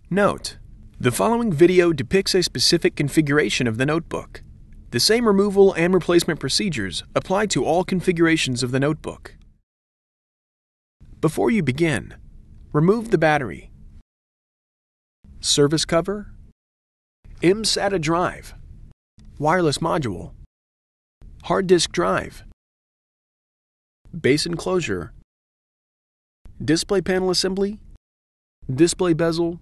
Note: the following video depicts a specific configuration of the notebook. The same removal and replacement procedures apply to all configurations of the notebook. Before you begin, remove the battery, service cover, SATA drive, wireless module, hard disk drive, base enclosure, display panel assembly, display bezel,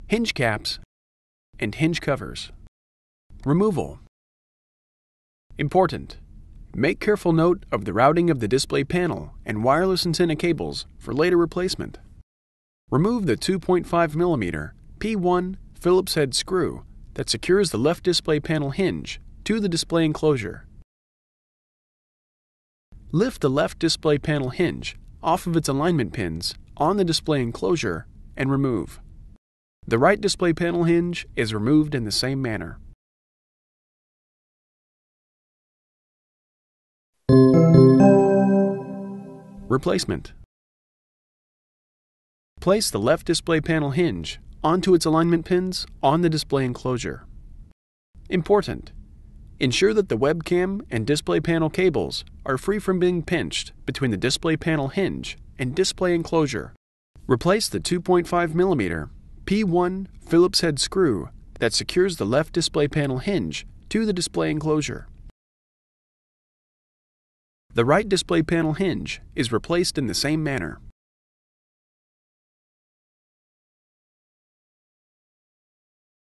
hinge caps, and hinge covers. Removal. Important: make careful note of the routing of the display panel and wireless antenna cables for later replacement. Remove the 2.5mm P1 Phillips head screw that secures the left display panel hinge to the display enclosure. Lift the left display panel hinge off of its alignment pins on the display enclosure and remove. The right display panel hinge is removed in the same manner. Replacement. Place the left display panel hinge onto its alignment pins on the display enclosure. Important: ensure that the webcam and display panel cables are free from being pinched between the display panel hinge and display enclosure. Replace the 2.5mm P1 Phillips head screw that secures the left display panel hinge to the display enclosure. The right display panel hinge is replaced in the same manner.